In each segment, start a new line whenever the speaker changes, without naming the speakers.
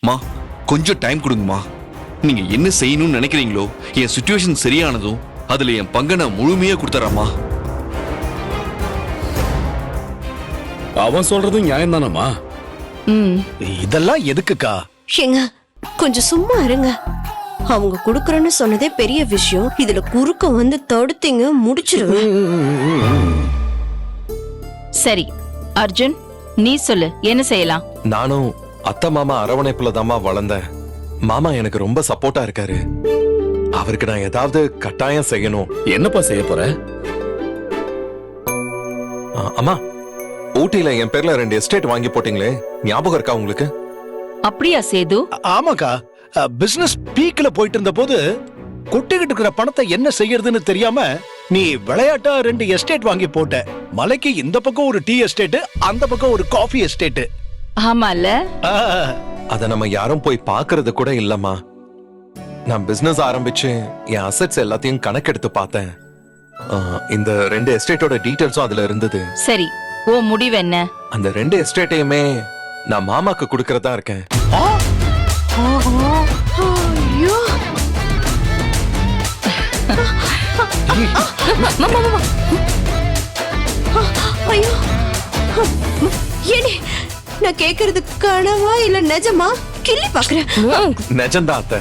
மா கொஞ்சம் டைம் கொடுங்கம்மா. நீங்க என்ன செய்யணும்னு நினைக்கிறீங்களோ என் சிச்சுவேஷன் சரியானதும் அதுல என் பங்கை நான் முழுமையா கொடுத்துறேம்மா.
அவன் சொல்றதும் நியாயம் தானம்மா.
இதெல்லாம் எதுக்குக்கா?
ஏங்க கொஞ்சம் சும்மா இருங்க. அவங்க குடுக்கறேன்னு சொன்னதே பெரிய விஷயம். இதுல குறுக்க வந்து தடுத்தீங்க முடிச்சிருவேன்.
சரி அர்ஜுன், நீ சொல்லு, என்ன செய்யலாம்?
நானும் அத்தை மாமா அரவணைப்புல தாமா வளர்ந்தேன். மாமா எனக்கு ரொம்ப சப்போர்ட்டா இருக்காரு. அவருக்கு நான் ஏதாவது கட்டாயம் செய்யணும்.
என்னப்பா செய்ய போற?
அம்மா, ஊட்டியில என் பேர்ல 2 எஸ்டேட் வாங்கி போட்டீங்களே, ஞாபகம் இருக்கா உங்களுக்கு?
அப்படியா சேது?
ஆமாக்கா, பிசினஸ் பீக்ல போயிட்டு இருந்த போது கொட்டிக்கிட்டு இருக்கிற பணத்தை என்ன செய்யறதுன்னு தெரியாம நீ விளையாட்டா 2 எஸ்டேட் வாங்கி போட்ட. மலைக்கு இந்த பக்கம் ஒரு டீ எஸ்டேட், அந்த பக்கம் ஒரு காஃபி எஸ்டேட்.
ஆமால,
அத நம்ம யாரும் போய் பாக்குறது கூட இல்லம்மா. நான் பிசினஸ் ஆரம்பிச்சு என் அசெட்ஸ் எல்லாத்தையும் கணக்கெடுத்து பார்த்தேன். இந்த 2 எஸ்டேட்டோட டீடைல்ஸும் அதுல இருந்தது.
சரி, உன் முடிவு என்ன?
அந்த 2 எஸ்டேட்டையுமே நான் மாமாக்கு கொடுக்கறதா இருக்கேன்.
ஐயோ ஐயோ, ஏனே நான் கேக்குறது கனவா இல்ல நிஜமா? கிள்ளி பாக்குறேன்.
நிஜம்தான் அத்தை.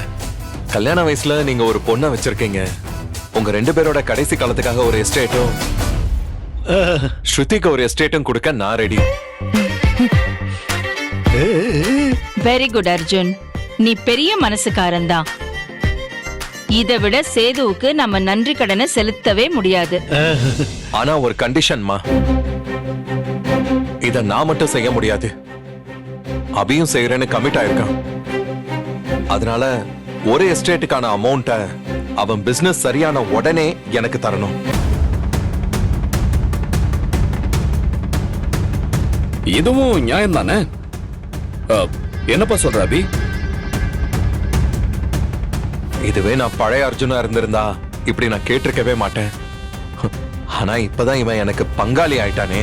கல்யாண வயசுல நீங்க ஒரு பொண்ணை வச்சிருக்கீங்க. உங்க 2 பேரோட கடைசி காலத்துக்காக ஒரு எஸ்டேட்டும், ஸ்ருதிக்கு ஒரு எஸ்டேட்டும் கொடுக்க நான் ரெடி.
வெரி குட் அர்ஜுன், நீ பெரிய மனசுக்காரன் தான். இதை விட சேதுவுக்கு நம்ம நன்றி கடனை செலுத்தவே முடியாது.
ஆனா ஒரு கண்டிஷன்மா, இத நான் மட்டும் செய்ய முடியாது, அபியும் செய்யறேன்னு கமிட் ஆயிருக்கான். அதனால ஒரு எஸ்டேட்டுக்கான அமௌண்ட்டை அவன் பிசினஸ் சரியான உடனே எனக்கு தரணும்.
இதுவும் நியாயம் தானே? என்னப்பா சொல்ற அபி?
இதுவே நான் பழைய அர்ஜுனா இருந்திருந்தா இப்படி நான் கேட்டிருக்கவே மாட்டேன். ஆனா இப்பதான் இவன் எனக்கு பங்காளி ஆயிட்டானே.